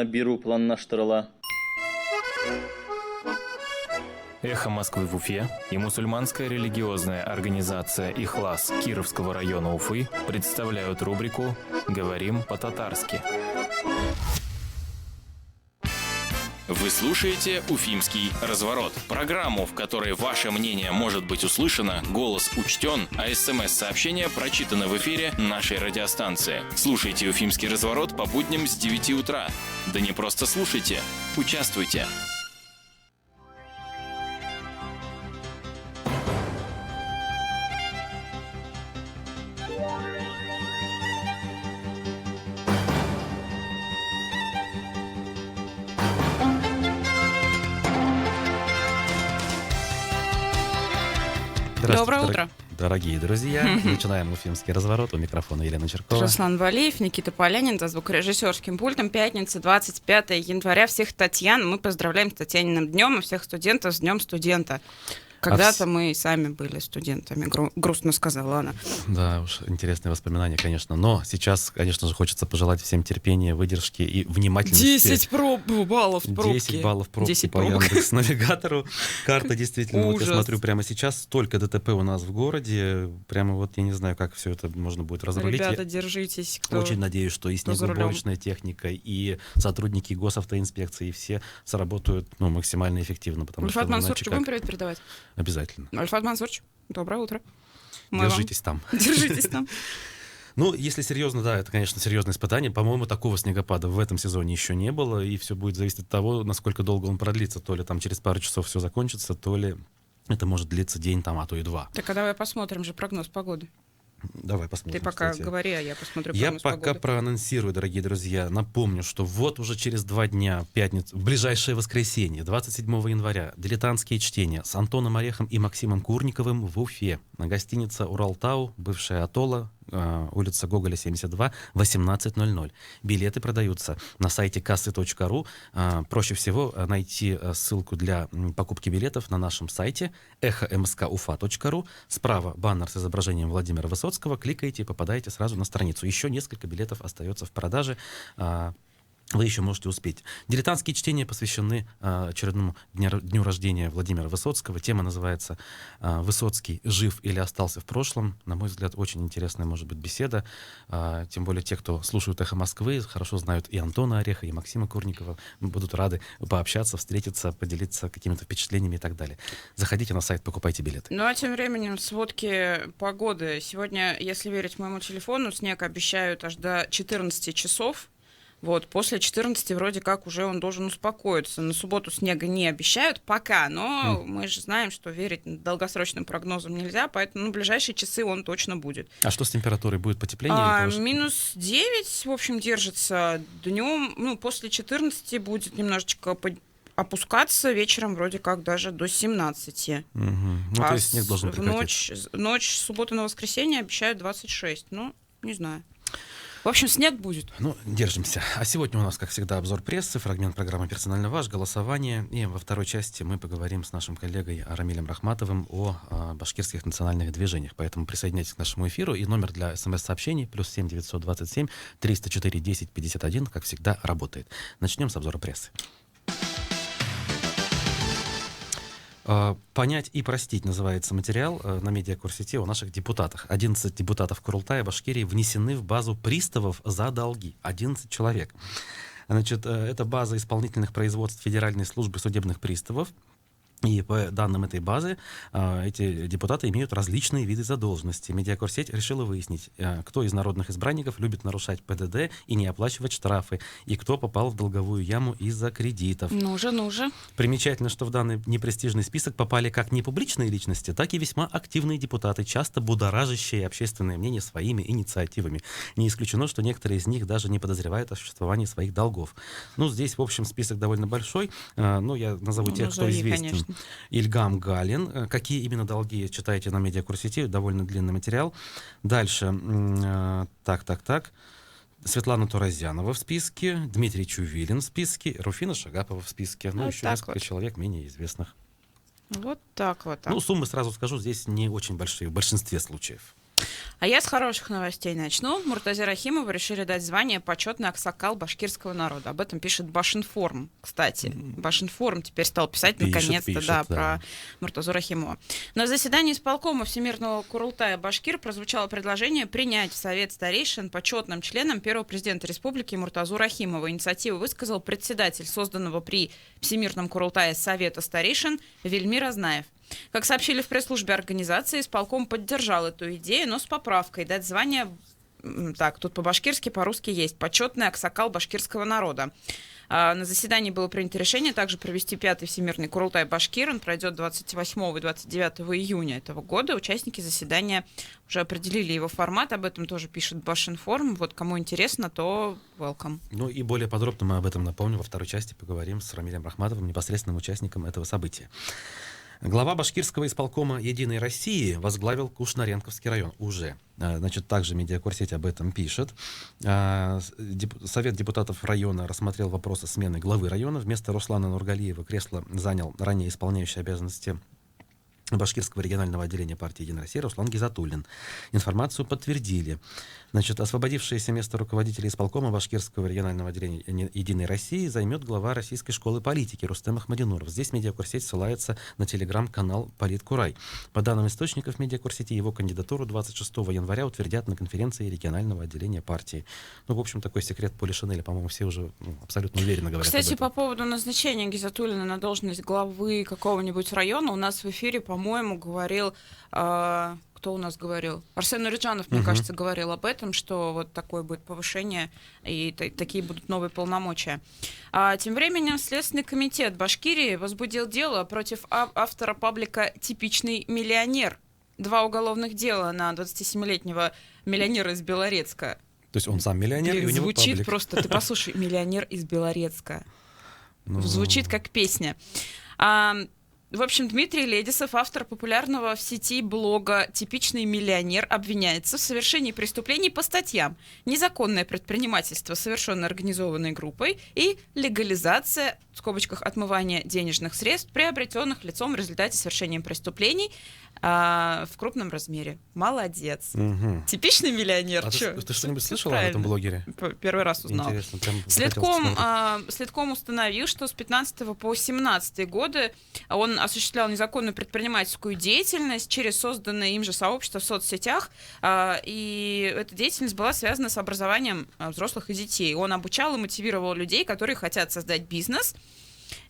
Беру планнаштырыла. Эхо Москвы в Уфе и мусульманская религиозная организация «Ихлас» Кировского района Уфы представляют рубрику «Говорим по-татарски». Вы слушаете «Уфимский разворот» – программу, в которой ваше мнение может быть услышано, голос учтен, а СМС-сообщения прочитаны в эфире нашей радиостанции. Слушайте «Уфимский разворот» по будням с 9 утра. Да не просто слушайте, участвуйте. Доброе утро. Дорогие друзья, начинаем «Уфимский разворот». У микрофона Елена Черкова. Руслан Валиев, Никита Полянин за звукорежиссерским пультом. Пятница, 25 января. Всех Татьян мы поздравляем с Татьяниным днем и всех студентов с Днем студента. Когда-то мы сами были студентами, грустно сказала она. Да, уж интересные воспоминания, конечно. Но сейчас, конечно же, хочется пожелать всем терпения, выдержки и внимательности. 10 баллов пробки. 10 баллов пробки 10 по Яндекс.Навигатору. Карта действительно, вот я смотрю прямо сейчас, столько ДТП у нас в городе. Прямо вот я не знаю, как все это можно будет разрулить. Ребята, держитесь. Очень надеюсь, что и снегоуборочная техника, и сотрудники госавтоинспекции, и все сработают максимально эффективно. Ульфат Мансурчик, будем привет передавать? Обязательно. Ульфат Мансурчик, доброе утро. Держитесь там. Держитесь там. Ну, если серьезно, да, это, конечно, серьезное испытание. По-моему, такого снегопада в этом сезоне еще не было, и все будет зависеть от того, насколько долго он продлится. То ли там через пару часов все закончится, то ли это может длиться день, там, а то и два. Так, а давай посмотрим же прогноз погоды. Давай посмотрим. Ты пока говори, а я посмотрю прогноз погоды. Я пока проанонсирую, дорогие друзья. Напомню, что вот уже через 2 дня, пятницу, в ближайшее воскресенье, 27 января, дилетантские чтения с Антоном Орехом и Максимом Курниковым в Уфе. На гостинице «Уралтау», бывшая «Атолла», улица Гоголя, 72, 18:00. Билеты продаются на сайте кассы.ру. Проще всего найти ссылку для покупки билетов на нашем сайте эхомскуфа.ру. Справа баннер с изображением Владимира Высоцкого. Кликаете и попадаете сразу на страницу. Еще несколько билетов остается в продаже. Вы еще можете успеть. Дилетантские чтения посвящены очередному дню рождения Владимира Высоцкого. Тема называется «Высоцкий жив или остался в прошлом». На мой взгляд, очень интересная может быть беседа. Тем более те, кто слушают «Эхо Москвы», хорошо знают и Антона Ореха, и Максима Курникова. Будут рады пообщаться, встретиться, поделиться какими-то впечатлениями и так далее. Заходите на сайт, покупайте билеты. Ну а тем временем сводки погоды. Сегодня, если верить моему телефону, снег обещают аж до 14 часов. Вот, после 14 вроде как уже он должен успокоиться. На субботу снега не обещают пока, но мы же знаем, что верить долгосрочным прогнозам нельзя, поэтому в ближайшие часы он точно будет. А что с температурой? Будет потепление? Минус 9, в общем, держится. Днем, после 14 будет немножечко опускаться, вечером вроде как даже до 17. То есть снег должен прекратиться. Ночь с субботы на воскресенье обещают 26, не знаю. В общем, снег будет. Держимся. А сегодня у нас, как всегда, обзор прессы, фрагмент программы «Персонально ваш», голосование. И во второй части мы поговорим с нашим коллегой Рамилем Рахматовым о башкирских национальных движениях. Поэтому присоединяйтесь к нашему эфиру. И номер для смс-сообщений +7 927 304 10 51, как всегда, работает. Начнем с обзора прессы. «Понять и простить» называется материал на медиакурсе о наших депутатах. 11 депутатов Курултая, Башкирии внесены в базу приставов за долги. 11 человек. Значит, это база исполнительных производств Федеральной службы судебных приставов. И по данным этой базы эти депутаты имеют различные виды задолженности. Медиакурсеть решила выяснить, кто из народных избранников любит нарушать ПДД и не оплачивать штрафы, и кто попал в долговую яму из-за кредитов. Ну уже. Примечательно, что в данный непрестижный список попали как непубличные личности, так и весьма активные депутаты, часто будоражащие общественное мнение своими инициативами. Не исключено, что некоторые из них даже не подозревают о существовании своих долгов. Здесь, в общем, список довольно большой, но я назову тех, кто известен. Конечно. Ильгам Галин. Какие именно долги, читайте на медиакурсе, довольно длинный материал. Дальше. Так. Светлана Туразянова в списке, Дмитрий Чувилин в списке, Руфина Шагапова в списке. Еще несколько человек менее известных. Вот так вот. Суммы, сразу скажу, здесь не очень большие в большинстве случаев. А я с хороших новостей начну. Муртазе Рахимову решили дать звание «Почетный аксакал башкирского народа». Об этом пишет Башинформ, кстати. Башинформ теперь стал писать наконец-то про Муртазу Рахимова. На заседании исполкома Всемирного Курултая Башкир прозвучало предложение принять в Совет старейшин почетным членом первого президента республики Муртазу Рахимова. Инициативу высказал председатель созданного при Всемирном Курултае Совета старейшин Вельмир Азнаев. Как сообщили в пресс-службе организации, исполком поддержал эту идею, но с поправкой дать звание, так, тут по-башкирски, по-русски есть, почетный аксакал башкирского народа. На заседании было принято решение также провести 5-й Всемирный Курултай Башкир. Он пройдет 28 и 29 июня этого года. Участники заседания уже определили его формат. Об этом тоже пишет Башинформ. Вот кому интересно, то welcome. Ну и более подробно мы об этом, напомню, во второй части поговорим с Рамилем Рахматовым, непосредственным участником этого события. Глава башкирского исполкома «Единой России» возглавил Кушнаренковский район уже. Значит, также Медиакурсеть об этом пишет. Совет депутатов района рассмотрел вопросы смены главы района. Вместо Руслана Нургалиева кресло занял ранее исполняющий обязанности Башкирского регионального отделения партии «Единая Россия» Руслан Гизатуллин. Информацию подтвердили. Значит, освободившееся место руководителя исполкома Башкирского регионального отделения «Единой России» займет глава Российской школы политики Рустем Ахмадинуров. Здесь Медиакурсеть ссылается на телеграм-канал «Политкурай». По данным источников Медиакурсети, его кандидатуру 26 января утвердят на конференции регионального отделения партии. Ну, в общем, такой секрет Поли Шинеля, по-моему, все уже абсолютно уверенно говорят. Кстати, об этом. по поводу назначения Гизатуллина на должность главы какого-нибудь района, у нас в эфире, по-моему, говорил... Кто у нас говорил? Арсен Нуриджанов, мне кажется, говорил об этом, что вот такое будет повышение и такие будут новые полномочия. Тем временем Следственный комитет Башкирии возбудил дело против автора паблика «Типичный миллионер». 2 уголовных дела на 27-летнего миллионера из Белорецка. То есть он сам миллионер, и у него звучит паблик. просто, ты послушай, «Миллионер из Белорецка». Звучит как песня. В общем, Дмитрий Ледисов, автор популярного в сети блога «Типичный миллионер», обвиняется в совершении преступлений по статьям «Незаконное предпринимательство, совершенное организованной группой» и «Легализация, в скобочках, отмывание денежных средств, приобретенных лицом в результате совершения преступлений в крупном размере». Молодец. Угу. Типичный миллионер. А ты что-нибудь слышала об этом блогере? Первый раз узнал. Интересно. Следком установил, что с 15 по 17 годы он осуществлял незаконную предпринимательскую деятельность через созданное им же сообщество в соцсетях, и эта деятельность была связана с образованием взрослых и детей. Он обучал и мотивировал людей, которые хотят создать бизнес,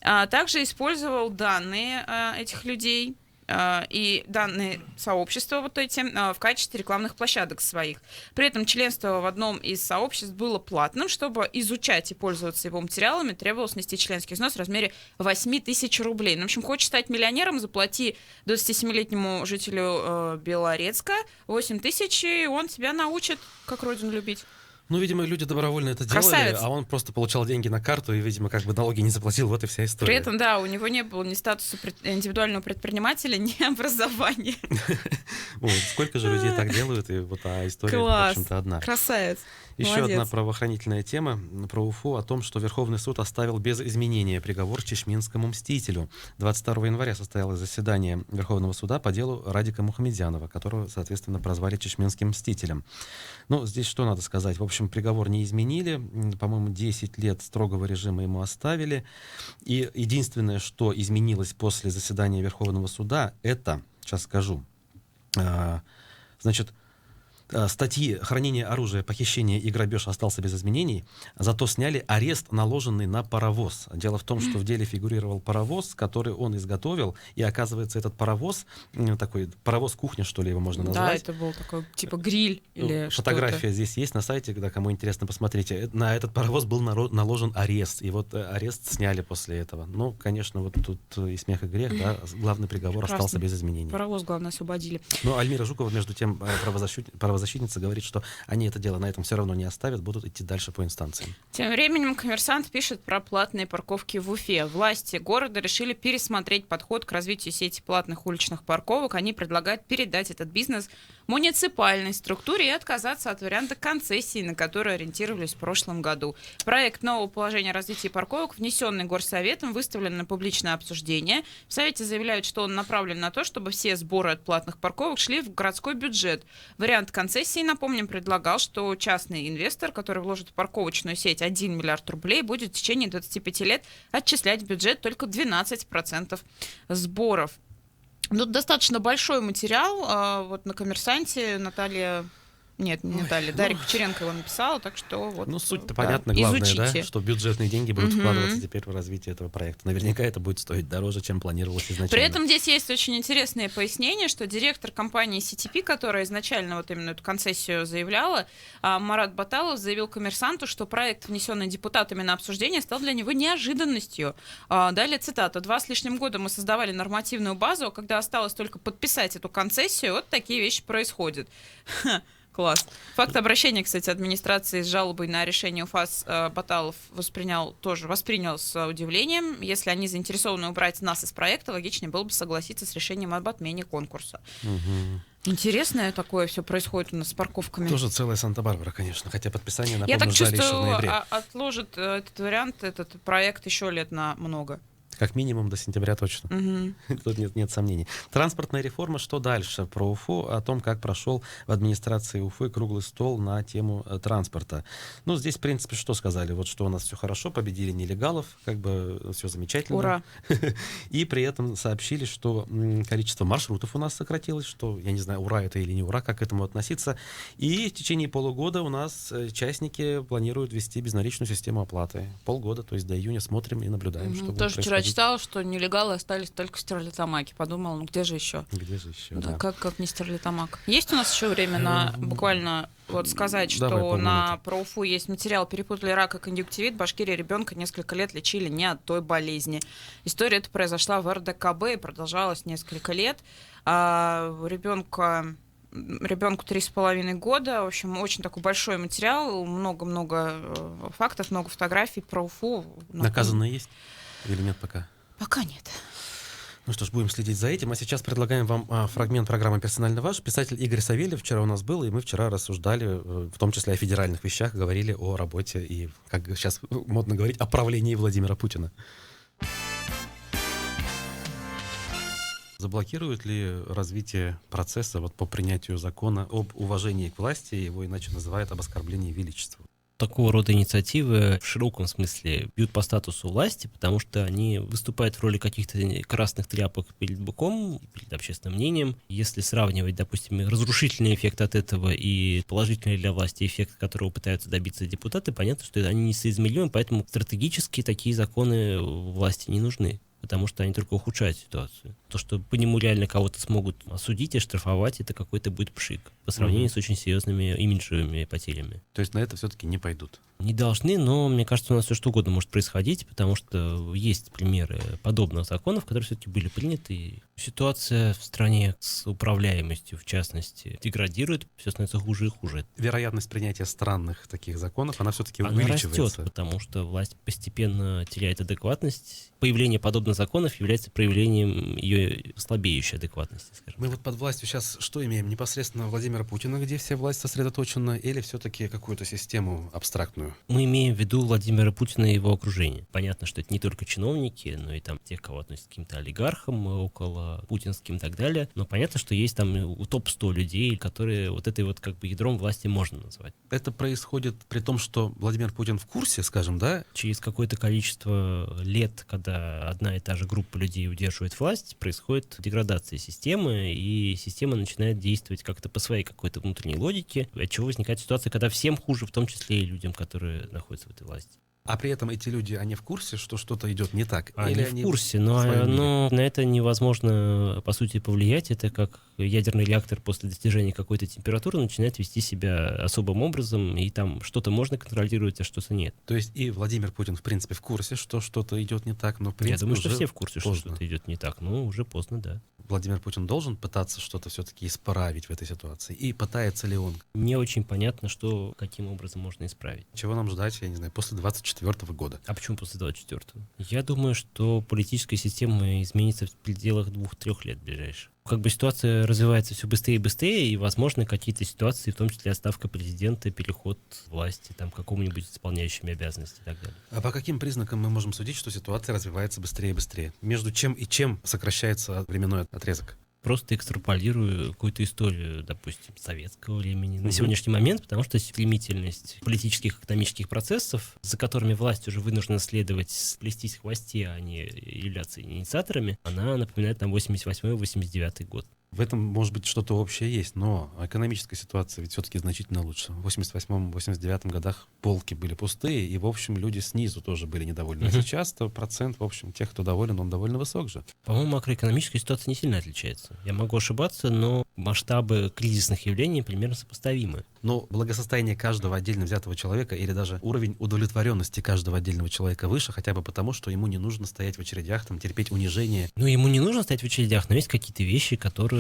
также использовал данные этих людей и данные сообщества вот эти в качестве рекламных площадок своих. При этом членство в одном из сообществ было платным. Чтобы изучать и пользоваться его материалами, требовалось нести членский взнос в размере 8 тысяч рублей. Ну, в общем, хочешь стать миллионером, заплати 27-летнему жителю Белорецка 8 тысяч, и он тебя научит, как родину любить. Ну, видимо, люди добровольно это Красавец. делали, а он просто получал деньги на карту и, видимо, как бы налоги не заплатил. Вот и вся история. При этом, да, у него не было ни статуса индивидуального предпринимателя, ни образования. Сколько же людей так делают, и вот история, в общем-то, одна. Красавец. Еще Молодец. одна правоохранительная тема про Уфу о том, что Верховный суд оставил без изменения приговор чешминскому мстителю. 22 января состоялось заседание Верховного суда по делу Радика Мухамедзянова, которого, соответственно, прозвали чешминским мстителем. Ну, здесь что надо сказать? В общем, приговор не изменили. По-моему, 10 лет строгого режима ему оставили. И единственное, что изменилось после заседания Верховного суда, это, сейчас скажу, значит, статьи «Хранение оружия, похищение и грабеж» остался без изменений, зато сняли арест, наложенный на паровоз. Дело в том, что в деле фигурировал паровоз, который он изготовил, и, оказывается, этот паровоз, такой паровоз-кухня, что ли, его можно назвать. Да, это был такой, типа, гриль или фотография что-то. здесь есть на сайте, когда кому интересно, посмотрите. На этот паровоз был наложен арест, и вот арест сняли после этого. Ну, конечно, вот тут и смех, и грех, да, главный приговор остался без изменений. Паровоз, главное, освободили. Но Альмира Жукова, между тем, правозащитница говорит, что они это дело на этом все равно не оставят, будут идти дальше по инстанциям. Тем временем «Коммерсант» пишет про платные парковки в Уфе. Власти города решили пересмотреть подход к развитию сети платных уличных парковок. Они предлагают передать этот бизнес муниципальной структуре и отказаться от варианта концессии, на которую ориентировались в прошлом году. Проект нового положения о развитии парковок, внесенный Горсоветом, выставлен на публичное обсуждение. В Совете заявляют, что он направлен на то, чтобы все сборы от платных парковок шли в городской бюджет. Вариант концессии концессии, напомним, предлагал, что частный инвестор, который вложит в парковочную сеть 1 миллиард рублей, будет в течение 25 лет отчислять в бюджет только 12% сборов. Тут достаточно большой материал. Вот на «Коммерсанте» Наталья... Нет, не Наталья, Дарья Кучеренко его написала, так что вот... Ну, суть-то да, понятна, главное, изучите. да, что бюджетные деньги будут вкладываться теперь в развитие этого проекта. Наверняка это будет стоить дороже, чем планировалось изначально. При этом здесь есть очень интересное пояснение, что директор компании CTP, которая изначально вот именно эту концессию заявляла, Марат Баталов, заявил «Коммерсанту», что проект, внесенный депутатами на обсуждение, стал для него неожиданностью. Далее цитата. «2 с лишним года мы создавали нормативную базу, а когда осталось только подписать эту концессию, вот такие вещи происходят». Класс. Факт обращения, кстати, администрации с жалобой на решение УФАС Баталов воспринял с удивлением. Если они заинтересованы убрать нас из проекта, логичнее было бы согласиться с решением об отмене конкурса. Интересное такое все происходит у нас с парковками. Тоже целая Санта-Барбара, конечно, хотя подписание, Я напомню, так ждали еще в чувствую, ноябре. отложит этот вариант, этот проект еще лет на много. Как минимум до сентября точно. Мгм. Тут нет сомнений. Транспортная реформа. Что дальше? Про Уфу, о том, как прошел в администрации Уфы круглый стол на тему транспорта. Ну, здесь, в принципе, что сказали? Вот что у нас все хорошо, победили нелегалов, как бы все замечательно. Ура. И при этом сообщили, что количество маршрутов у нас сократилось, что, я не знаю, ура это или не ура, как к этому относиться. И в течение полугода у нас частники планируют ввести безналичную систему оплаты. Полгода, то есть до июня смотрим и наблюдаем, что будет Тоже вчера происходить. читала, что нелегалы остались только в Стерлитамаке. Подумала, ну где же еще? Где же еще? Да, Да. как не Стерлитамак. Есть у нас еще время на буквально вот сказать, что Давай, полминуты. на про Уфу есть материал «Перепутали рак и конъюнктивит». В Башкирии ребенка несколько лет лечили не от той болезни. История эта произошла в РДКБ и продолжалась несколько лет. Ребенку 3,5 года. В общем, очень такой большой материал, много-много фактов, много фотографий про Уфу. Наказанные есть или нет пока? Пока нет. Ну что ж, будем следить за этим. А сейчас предлагаем вам фрагмент программы «Персонально ваш». Писатель Игорь Савельев вчера у нас был, и мы вчера рассуждали, в том числе о федеральных вещах, говорили о работе и, как сейчас модно говорить, о правлении Владимира Путина. Заблокирует ли развитие процесса вот, по принятию закона об уважении к власти, его иначе называют об оскорблении величества? Такого рода инициативы в широком смысле бьют по статусу власти, потому что они выступают в роли каких-то красных тряпок перед быком, перед общественным мнением. Если сравнивать, допустим, разрушительный эффект от этого и положительный для власти эффект, которого пытаются добиться депутаты, понятно, что они несоизмеримы, поэтому стратегически такие законы власти не нужны, потому что они только ухудшают ситуацию. То, что по нему реально кого-то смогут осудить и штрафовать, это какой-то будет пшик по сравнению с очень серьезными имиджевыми потерями. То есть на это все-таки не пойдут? Не должны, но мне кажется, у нас все что угодно может происходить, потому что есть примеры подобных законов, которые все-таки были приняты. И ситуация в стране с управляемостью, в частности, деградирует, все становится хуже и хуже. Вероятность принятия странных таких законов, она все-таки Она увеличивается. растет, потому что власть постепенно теряет адекватность. Появление подобных законов является проявлением ее слабеющей адекватности, скажем. Мы вот под властью сейчас что имеем? Непосредственно Владимира Путина, где вся власть сосредоточена, или все-таки какую-то систему абстрактную? Мы имеем в виду Владимира Путина и его окружение. Понятно, что это не только чиновники, но и там тех, кого относят к каким-то олигархам, около путинским и так далее. Но понятно, что есть там топ-100 людей, которые вот этой вот как бы ядром власти можно назвать. Это происходит при том, что Владимир Путин в курсе, скажем, да? Через какое-то количество лет, когда одна и та же группа людей удерживает власть, происходит деградация системы, и система начинает действовать как-то по своей какой-то внутренней логике, от чего возникает ситуация, когда всем хуже, в том числе и людям, которые находятся в этой власти. А при этом эти люди, они в курсе, что что-то идет не так? Они в курсе, но на это невозможно, по сути, повлиять. Это как ядерный реактор после достижения какой-то температуры начинает вести себя особым образом, и там что-то можно контролировать, а что-то нет. То есть и Владимир Путин, в принципе, в курсе, что что-то идет не так, но, в принципе, Я думаю, что уже все в курсе, что поздно. что-то идет не так, но уже поздно, да. Владимир Путин должен пытаться что-то все-таки исправить в этой ситуации? И пытается ли он? Не очень понятно, что каким образом можно исправить. Чего нам ждать, я не знаю, после 2024 года? А почему после 24-го? Я думаю, что политическая система изменится в пределах 2-3 лет ближайших. Как бы ситуация развивается все быстрее и быстрее, и, возможно, какие-то ситуации, в том числе отставка президента, переход власти там, к какому-нибудь исполняющим обязанности и так далее. А по каким признакам мы можем судить, что ситуация развивается быстрее и быстрее? Между чем и чем сокращается временной отрезок? просто экстраполирую какую-то историю, допустим, советского времени на сегодняшний момент, потому что стремительность политических и экономических процессов, за которыми власть уже вынуждена следовать, сплестись в хвосте, а не являться инициаторами, она напоминает нам 88-89 год. В этом, может быть, что-то общее есть, но экономическая ситуация ведь все-таки значительно лучше. В 88-89 годах полки были пустые, и, в общем, люди снизу тоже были недовольны. А сейчас-то процент, в общем, тех, кто доволен, он довольно высок же. По-моему, макроэкономическая ситуация не сильно отличается. Я могу ошибаться, но масштабы кризисных явлений примерно сопоставимы. Но благосостояние каждого отдельно взятого человека или даже уровень удовлетворенности каждого отдельного человека выше, хотя бы потому, что ему не нужно стоять в очередях, там, терпеть унижение. Ну, ему не нужно стоять в очередях, но есть какие-то вещи, которые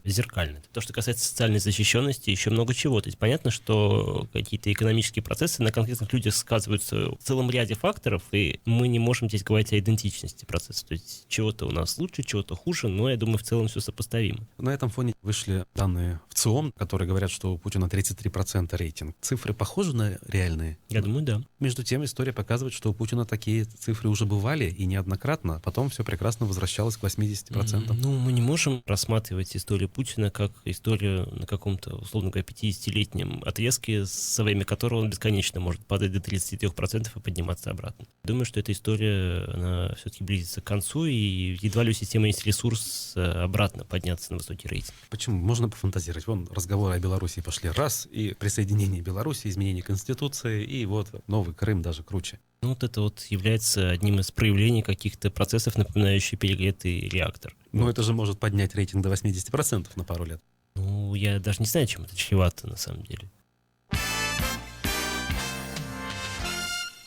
зеркальны. То, что касается социальной защищенности, еще много чего. То есть понятно, что какие-то экономические процессы на конкретных людях сказываются в целом ряде факторов, и мы не можем здесь говорить о идентичности процесса. То есть чего-то у нас лучше, чего-то хуже, но я думаю, в целом все сопоставимо. На этом фоне вышли данные в ЦИОМ, которые говорят, что у Путина 33% рейтинг. Цифры похожи на реальные? Я думаю, да. Между тем, история показывает, что у Путина такие цифры уже бывали, и неоднократно. Потом все прекрасно возвращалось к 80%. Ну, мы не можем рассматривать историю Путина как историю на каком-то, условно говоря, 50-летнем отрезке, со время которого он бесконечно может падать до 33% и подниматься обратно. Думаю, что эта история, она все-таки близится к концу, и едва ли у системы есть ресурс обратно подняться на высокий рейтинг. Почему? Можно пофантазировать. Вон разговоры о Беларуси пошли раз, и присоединение Беларуси, изменение Конституции, и вот новый Крым даже круче. Ну, вот это вот является одним из проявлений каких-то процессов, напоминающих перегретый реактор. Но это же может поднять рейтинг до 80% на пару лет. Ну, я даже не знаю, чем это чревато на самом деле.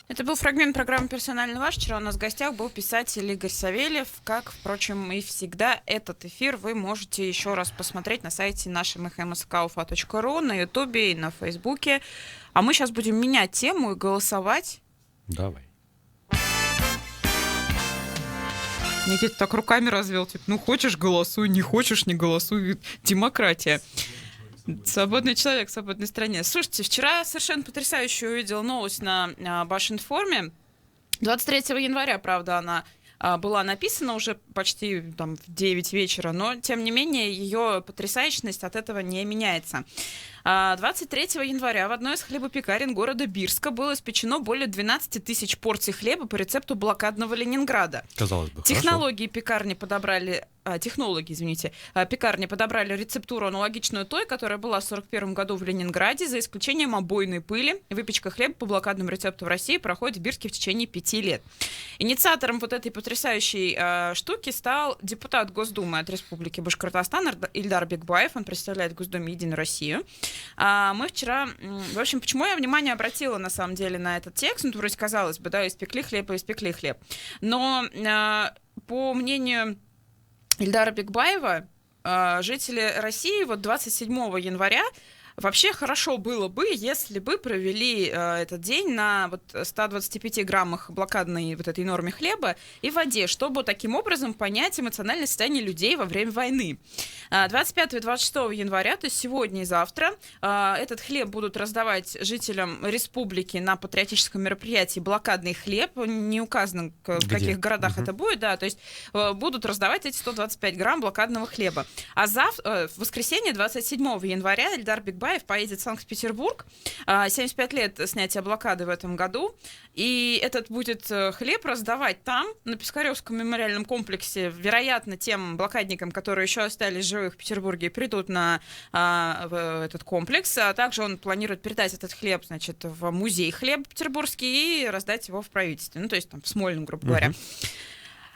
Это был фрагмент программы «Персонально ваш». Вчера у нас в гостях был писатель Игорь Савельев. Как, впрочем, и всегда, этот эфир вы можете еще раз посмотреть на сайте нашем mskaufa.ru, на Ютубе и на Фейсбуке. А мы сейчас будем менять тему и голосовать. Давай. Никита так руками развел, типа, ну хочешь — голосуй, не хочешь — не голосуй. Демократия. Свободный человек в свободной стране. Слушайте, вчера совершенно потрясающе увидела новость на Башинформе. 23 января, правда, она была написана уже почти там, в 9 вечера, но, тем не менее, ее потрясающность от этого не меняется. 23 января в одной из хлебопекарен города Бирска было испечено более 12 тысяч порций хлеба по рецепту блокадного Ленинграда. Казалось бы, Технологии пекарни подобрали пекарни подобрали рецептуру, аналогичную той, которая была в 1941 году в Ленинграде, за исключением обойной пыли. Выпечка хлеба по блокадному рецепту в России проходит в Бирске в течение 5 лет. Инициатором вот этой потрясающей штуки стал депутат Госдумы от Республики Башкортостан Ильдар Бекбаев. Он представляет в Госдуме «Единую Россию». Мы вчера... В общем, почему я внимание обратила, на самом деле, на этот текст? Ну, вроде казалось бы, да, испекли хлеб. Но по мнению Ильдара Бекбаева, жители России вот 27 января вообще хорошо было бы, если бы провели этот день на вот 125 граммах блокадной вот этой норме хлеба и воде, чтобы таким образом понять эмоциональное состояние людей во время войны. 25 и 26 января, то есть сегодня и завтра, этот хлеб будут раздавать жителям республики на патриотическом мероприятии «Блокадный хлеб». Не указано, в каких городах это будет, да, то есть будут раздавать эти 125 грамм блокадного хлеба. А в воскресенье, 27 января, Ильдар Бекбаев поедет в Санкт-Петербург. 75 лет снятия блокады в этом году. И этот будет хлеб раздавать там, на Пискаревском мемориальном комплексе. Вероятно, тем блокадникам, которые еще остались живых в Петербурге, придут на этот комплекс. А также он планирует передать этот хлеб, значит, в музей хлеба петербургский и раздать его в правительстве. Ну, то есть там в Смольном, грубо говоря.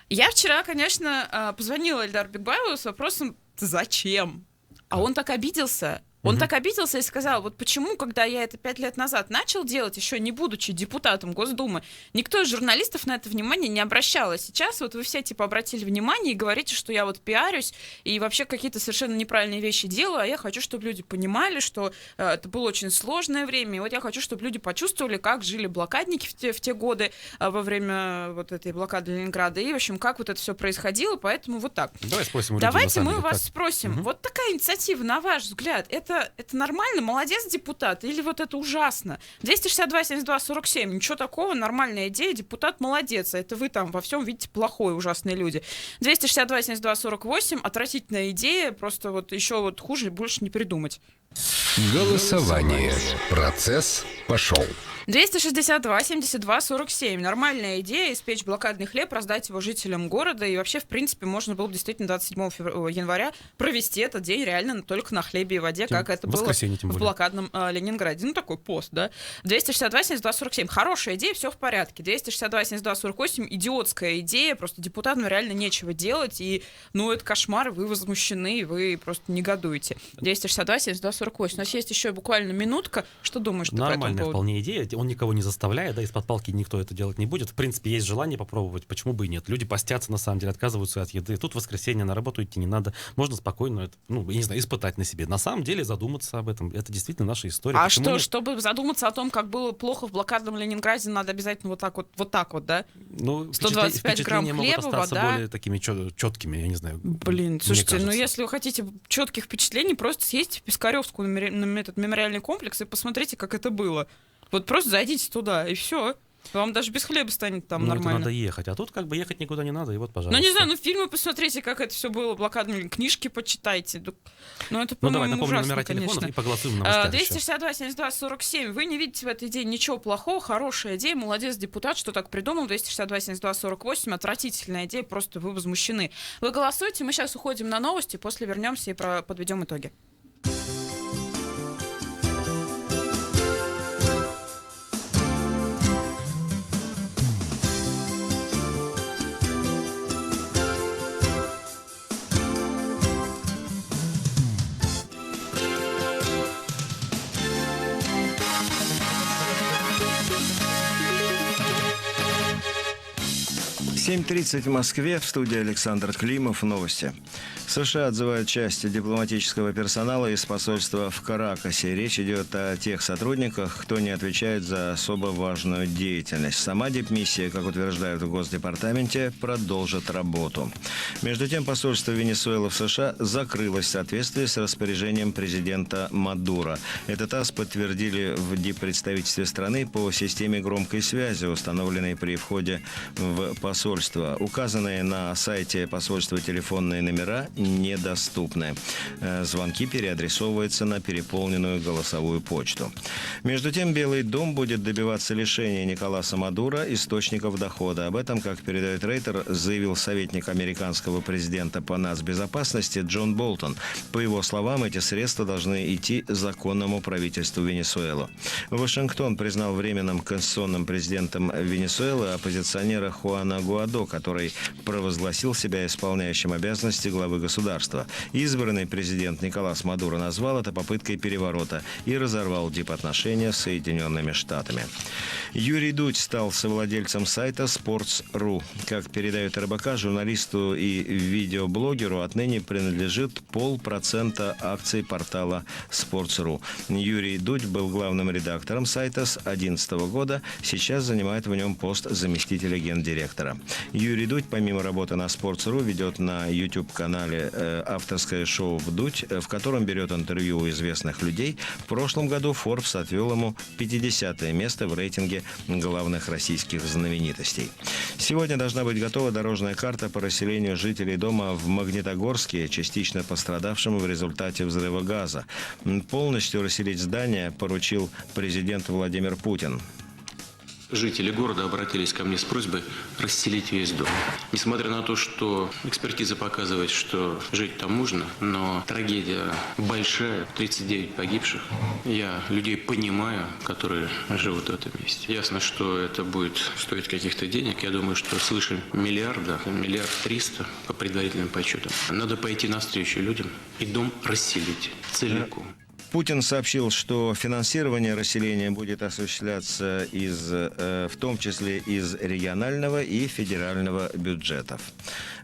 Я вчера, конечно, позвонила Ильдару Бекбаеву с вопросом «Зачем?». А он так обиделся. Он так обиделся и сказал, вот почему, когда я это 5 лет назад начал делать, еще не будучи депутатом Госдумы, никто из журналистов на это внимание не обращал. А сейчас вот вы все типа обратили внимание и говорите, что я вот пиарюсь и вообще какие-то совершенно неправильные вещи делаю, а я хочу, чтобы люди понимали, что это было очень сложное время, и вот я хочу, чтобы люди почувствовали, как жили блокадники в те годы во время вот этой блокады Ленинграда, и, в общем, как вот это все происходило, поэтому вот так. Давай спросим у людей, Давайте на самом мы деле, вас как? спросим, вот такая инициатива, на ваш взгляд, это это нормально? Молодец, депутат? Или вот это ужасно? 262-72-47. Ничего такого, нормальная идея. Депутат молодец. А это вы там во всем видите плохое, ужасные люди. 262-72-48. Отвратительная идея. Просто вот еще вот хуже больше не придумать. Голосование. Процесс пошел. 262-72-47. Нормальная идея — испечь блокадный хлеб, раздать его жителям города. И вообще, в принципе, можно было бы действительно 27 января провести этот день реально только на хлебе и воде, как это было в блокадном Ленинграде. Ну, такой пост, да. 262-72-47. Хорошая идея, все в порядке. 262-72-48. Идиотская идея. Просто депутатам реально нечего делать. И, ну, это кошмар, вы возмущены, вы просто негодуете. 262-72-48. У нас есть еще буквально минутка. Что думаешь ты по этому поводу? Нормальная вполне идея. Он никого не заставляет, да, из-под палки никто это делать не будет. В принципе, есть желание попробовать, почему бы и нет. Люди постятся, на самом деле, отказываются от еды. Тут в воскресенье на работу идти не надо. Можно спокойно, это, ну, я не знаю, испытать на себе. На самом деле задуматься об этом. Это действительно наша история. А что, чтобы задуматься о том, как было плохо в блокадном Ленинграде, надо обязательно вот так вот, да? Ну, 125 грамм хлеба, могут остаться вода. более такими четкими, я не знаю. Блин, слушайте, ну если вы хотите четких впечатлений, просто съездите в Пискаревскую на этот мемориальный комплекс и посмотрите, как это было. Вот просто зайдите туда, и все. Вам даже без хлеба станет там нормально. Это надо ехать, а тут как бы ехать никуда не надо, и вот, пожалуйста. Ну, не знаю, фильмы посмотрите, как это все было блокадными, книжки почитайте. Ну, это, давай, по-моему, напомню ужасно, номера телефонов конечно. и поголосуем на новостях. 262-72-47. Вы не видите в этой идее ничего плохого, хорошая идея, молодец, депутат, что так придумал. 262-72-48, отвратительная идея, просто вы возмущены. Вы голосуете, мы сейчас уходим на новости, после вернемся и подведем итоги. — 7:30 в Москве, в студии Александр Климов. Новости. США отзывают часть дипломатического персонала из посольства в Каракасе. Речь идет о тех сотрудниках, кто не отвечает за особо важную деятельность. Сама дипмиссия, как утверждают в Госдепартаменте, продолжит работу. Между тем, посольство Венесуэлы в США закрылось в соответствии с распоряжением президента Мадуро. Это ТАСС подтвердили в диппредставительстве страны по системе громкой связи, установленной при входе в посольство. Указанные на сайте посольства телефонные номера недоступны. Звонки переадресовываются на переполненную голосовую почту. Между тем, Белый дом будет добиваться лишения Николаса Мадуро источников дохода. Об этом, как передает Рейтер, заявил советник американского президента по нацбезопасности Джон Болтон. По его словам, эти средства должны идти законному правительству Венесуэлы. Вашингтон признал временным конституционным президентом Венесуэлы оппозиционера Хуана Гуайдо, который провозгласил себя исполняющим обязанности главы государства. Избранный президент Николас Мадуро назвал это попыткой переворота и разорвал дипотношения с Соединенными Штатами. Юрий Дудь стал совладельцем сайта Sports.ru. Как передает РБК, журналисту и видеоблогеру отныне принадлежит 0,5% акций портала Sports.ru. Юрий Дудь был главным редактором сайта с 2011 года, сейчас занимает в нем пост заместителя гендиректора. Юрий Дудь, помимо работы на Sports.ru, ведет на YouTube-канале авторское шоу «Вдудь», в котором берет интервью у известных людей. В прошлом году Forbes отвел ему 50-е место в рейтинге главных российских знаменитостей. Сегодня должна быть готова дорожная карта по расселению жителей дома в Магнитогорске, частично пострадавшему в результате взрыва газа. Полностью расселить здание поручил президент Владимир Путин. Жители города обратились ко мне с просьбой расселить весь дом. Несмотря на то, что экспертиза показывает, что жить там можно, но трагедия большая, 39 погибших. Я людей понимаю, которые живут в этом месте. Ясно, что это будет стоить каких-то денег. Я думаю, что свыше миллиарда, 1,3 миллиарда по предварительным подсчетам. Надо пойти навстречу людям и дом расселить целиком. Путин сообщил, что финансирование расселения будет осуществляться в том числе из регионального и федерального бюджетов.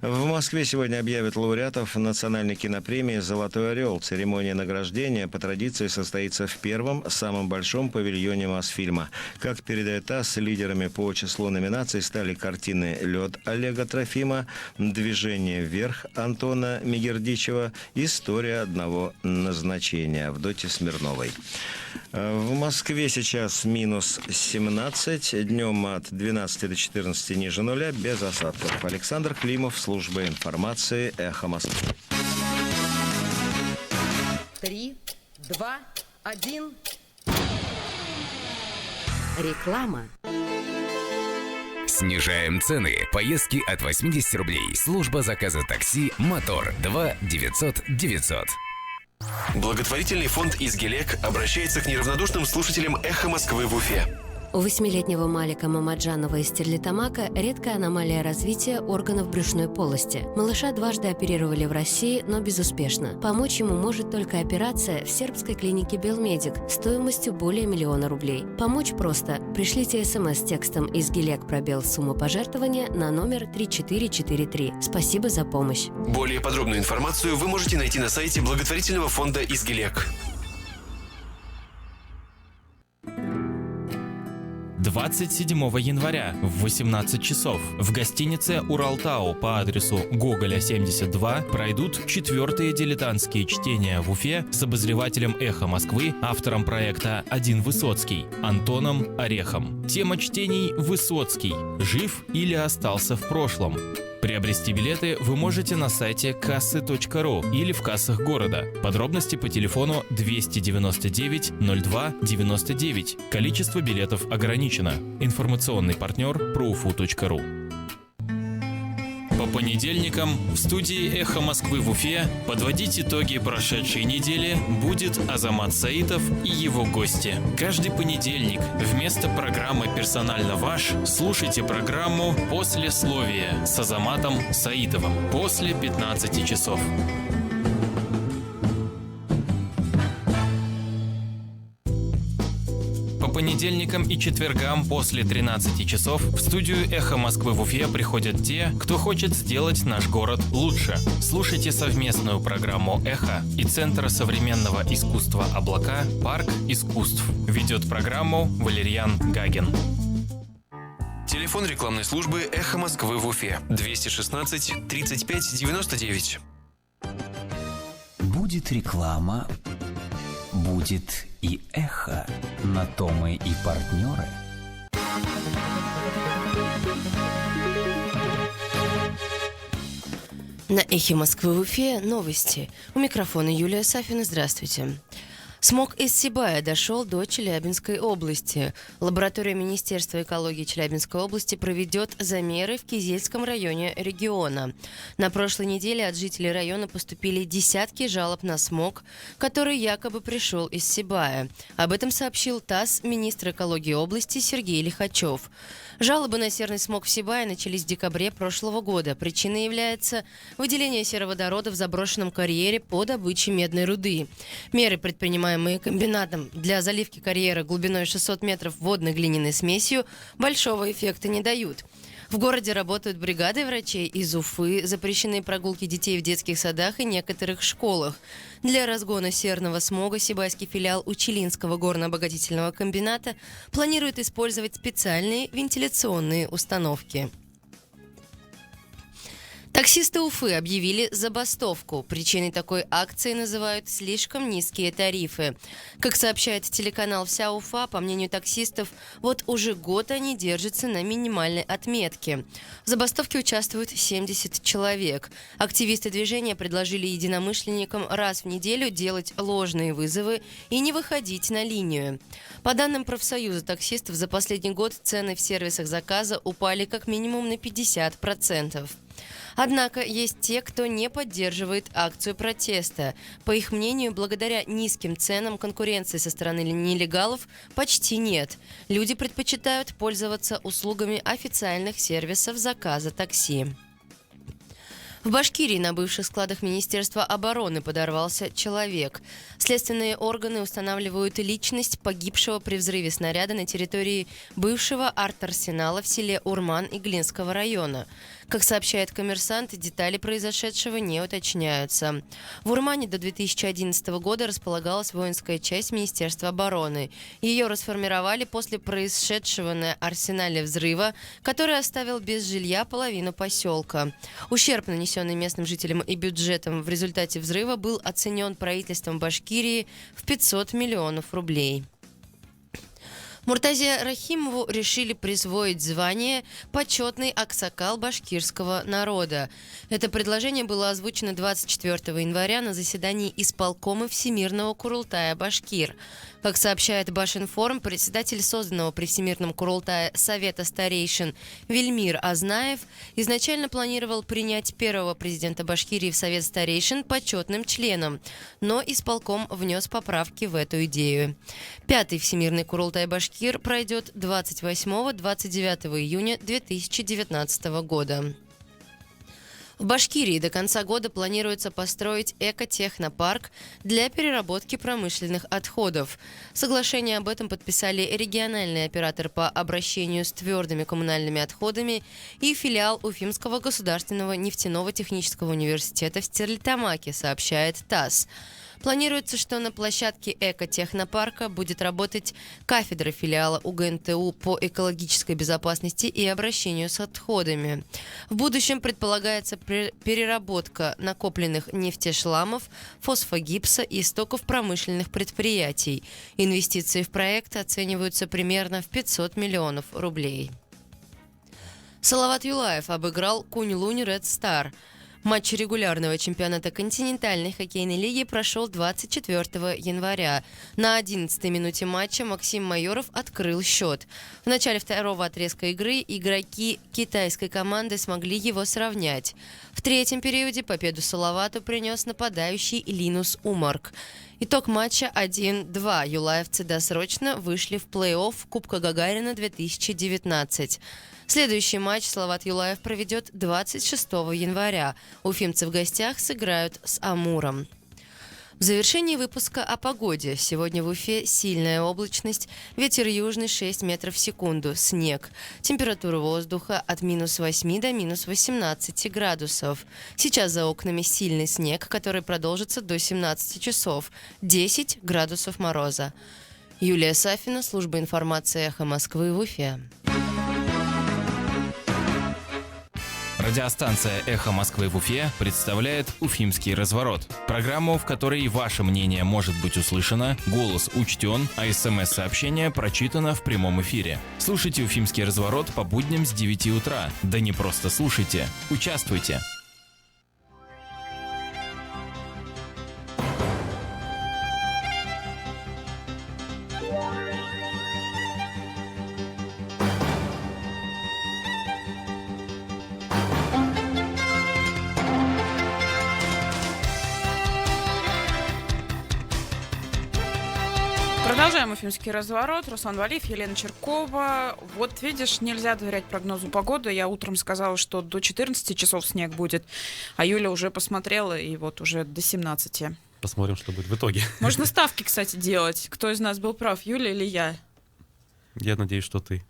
В Москве сегодня объявят лауреатов национальной кинопремии «Золотой орел». Церемония награждения по традиции состоится в первом, самом большом павильоне Мосфильма. Как передает ТАСС, лидерами по числу номинаций стали картины «Лед» Олега Трофима, «Движение вверх» Антона Мегердичева, «История одного назначения». В Маргарите Смирновой. В Москве сейчас минус 17, днем от 12 до 14 ниже нуля, без осадков. Александр Климов, служба информации «Эхо Москвы». 3, 2, 1. Реклама. Снижаем цены. Поездки от 80 рублей. Служба заказа такси «Мотор» 2 900 900. Благотворительный фонд «Изгелек» обращается к неравнодушным слушателям «Эхо Москвы» в Уфе. У 8-летнего Малика Мамаджанова из Стерлитамака редкая аномалия развития органов брюшной полости. Малыша дважды оперировали в России, но безуспешно. Помочь ему может только операция в сербской клинике «Белмедик» стоимостью более 1 000 000 рублей. Помочь просто. Пришлите СМС с текстом «Изгелек» сумму пожертвования на номер 3443. Спасибо за помощь. Более подробную информацию вы можете найти на сайте благотворительного фонда «Изгелек». 27 января в 18 часов в гостинице «Уралтау» по адресу Гоголя, 72 пройдут 4-е дилетантские чтения в Уфе с обозревателем «Эхо Москвы», автором проекта «Один Высоцкий» Антоном Орехом. Тема чтений «Высоцкий. Жив или остался в прошлом?». Приобрести билеты вы можете на сайте кассы.ру или в кассах города. Подробности по телефону 299 02 99. Количество билетов ограничено. Информационный партнер profu.ru. По понедельникам в студии «Эхо Москвы» в Уфе подводить итоги прошедшей недели будет Азамат Саитов и его гости. Каждый понедельник вместо программы «Персонально ваш» слушайте программу «Послесловие» с Азаматом Саитовым после 15 часов. По понедельникам и четвергам после 13 часов в студию «Эхо Москвы» в Уфе приходят те, кто хочет сделать наш город лучше. Слушайте совместную программу «Эхо» и Центра современного искусства «Облака» «Парк искусств». Ведет программу Валерьян Гагин. Телефон рекламной службы «Эхо Москвы» в Уфе 216 35 99. Будет реклама, будет и эхо. На то мы и партнеры. На «Эхе Москвы» в Уфе новости. У микрофона Юлия Сафина. Здравствуйте. Смог из Сибая дошел до Челябинской области. Лаборатория Министерства экологии Челябинской области проведет замеры в Кизельском районе региона. На прошлой неделе от жителей района поступили десятки жалоб на смог, который якобы пришел из Сибая. Об этом сообщил ТАСС министр экологии области Сергей Лихачев. Жалобы на серный смог в Сибае начались в декабре прошлого года. Причиной является выделение сероводорода в заброшенном карьере по добыче медной руды. Меры, предпринимаемые комбинатом для заливки карьера глубиной 600 метров водной глиняной смесью, большого эффекта не дают. В городе работают бригады врачей из Уфы, запрещены прогулки детей в детских садах и некоторых школах. Для разгона серного смога сибайский филиал Учелинского горно-обогатительного комбината планирует использовать специальные вентиляционные установки. Таксисты Уфы объявили забастовку. Причиной такой акции называют слишком низкие тарифы. Как сообщает телеканал «Вся Уфа», по мнению таксистов, вот уже год они держатся на минимальной отметке. В забастовке участвуют 70 человек. Активисты движения предложили единомышленникам раз в неделю делать ложные вызовы и не выходить на линию. По данным профсоюза таксистов, за последний год цены в сервисах заказа упали как минимум на 50%. Однако есть те, кто не поддерживает акцию протеста. По их мнению, благодаря низким ценам конкуренции со стороны нелегалов почти нет. Люди предпочитают пользоваться услугами официальных сервисов заказа такси. В Башкирии на бывших складах Министерства обороны подорвался человек. Следственные органы устанавливают личность погибшего при взрыве снаряда на территории бывшего арт-арсенала в селе Урман Иглинского района. Как сообщает «Коммерсант», детали произошедшего не уточняются. В Урмане до 2011 года располагалась воинская часть Министерства обороны. Ее расформировали после происшедшего на Арсенале взрыва, который оставил без жилья половину поселка. Ущерб, нанесенный местным жителям и бюджетом в результате взрыва, был оценен правительством Башкирии в 500 миллионов рублей. Муртазе Рахимову решили присвоить звание «Почетный аксакал башкирского народа». Это предложение было озвучено 24 января на заседании исполкома Всемирного Курултая Башкир. Как сообщает Башинформ, председатель созданного при Всемирном Курултае Совета старейшин Вельмир Азнаев изначально планировал принять первого президента Башкирии в Совет старейшин почетным членом, но исполком внес поправки в эту идею. Пятый Всемирный Курултай Башкир пройдет 28-29 июня 2019 года. В Башкирии до конца года планируется построить экотехнопарк для переработки промышленных отходов. Соглашение об этом подписали региональный оператор по обращению с твердыми коммунальными отходами и филиал Уфимского государственного нефтяного технического университета в Стерлитамаке, сообщает ТАСС. Планируется, что на площадке экотехнопарка будет работать кафедра филиала УГНТУ по экологической безопасности и обращению с отходами. В будущем предполагается переработка накопленных нефтешламов, фосфогипса и стоков промышленных предприятий. Инвестиции в проект оцениваются примерно в 500 миллионов рублей. Салават Юлаев обыграл Кунь-Лунь Ред Стар. Матч регулярного чемпионата континентальной хоккейной лиги прошел 24 января. На 11-й минуте матча Максим Майоров открыл счет. В начале второго отрезка игры игроки китайской команды смогли его сравнять. В третьем периоде победу Салавату принес нападающий Линус Умарк. Итог матча 1-2. Юлаевцы досрочно вышли в плей-офф Кубка Гагарина 2019. Следующий матч Салават Юлаев проведет 26 января. Уфимцы в гостях сыграют с Амуром. В завершении выпуска о погоде. Сегодня в Уфе сильная облачность, ветер южный 6 метров в секунду, снег. Температура воздуха от минус 8 до минус 18 градусов. Сейчас за окнами сильный снег, который продолжится до 17 часов, 10 градусов мороза. Юлия Сафина, служба информации «Эхо Москвы» в Уфе. Радиостанция «Эхо Москвы» в Уфе представляет «Уфимский разворот». Программу, в которой ваше мнение может быть услышано, голос учтен, а СМС-сообщение прочитано в прямом эфире. Слушайте «Уфимский разворот» по будням с 9 утра. Да не просто слушайте, участвуйте. Продолжаем уфимский разворот. Руслан Валиев, Елена Черкова. Вот видишь, нельзя доверять прогнозу погоды. Я утром сказала, что до 14 часов снег будет, а Юля уже посмотрела, и вот уже до 17. Посмотрим, что будет в итоге. Можно ставки, кстати, делать. Кто из нас был прав, Юля или я? Я надеюсь, что ты.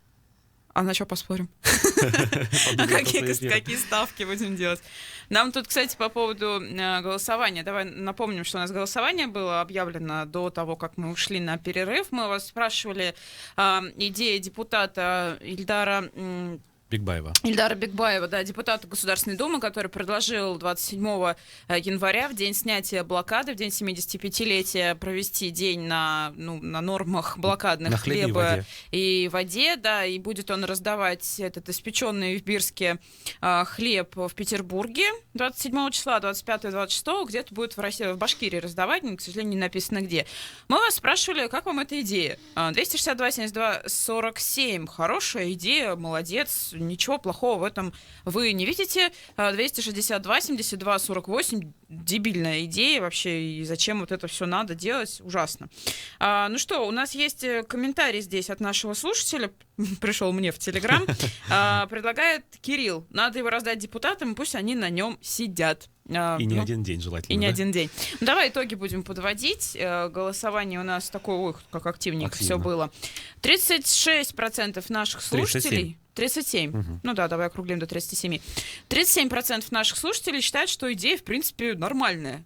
А на что поспорим? Какие ставки будем делать? Нам тут, кстати, по поводу голосования. Давай напомним, что у нас голосование было объявлено до того, как мы ушли на перерыв. Мы вас спрашивали идеи депутата Ильдара Бекбаева, да, депутата Государственной Думы, который предложил 27 января, в день снятия блокады, в день 75-летия, провести день на нормах блокадных на хлеба и воде, да, и будет он раздавать этот испеченный в Бирске хлеб в Петербурге 27 числа, 25-26, где-то будет в Башкирии раздавать, но, к сожалению, не написано где. Мы вас спрашивали, как вам эта идея? 262-72-47, хорошая идея, молодец, ничего плохого в этом вы не видите. 262-72-48, дебильная идея вообще, и зачем вот это все надо делать, ужасно. Ну что, у нас есть комментарий здесь от нашего слушателя, пришел мне в Телеграм, предлагает Кирилл, надо его раздать депутатам, пусть они на нем сидят. И не один день желательно. И не один день. Ну, давай итоги будем подводить. Голосование у нас такое, как активненько все было. 36% наших слушателей... 37. Ну да, давай округлим до 37. 37% наших слушателей считают, что идея, в принципе, нормальная.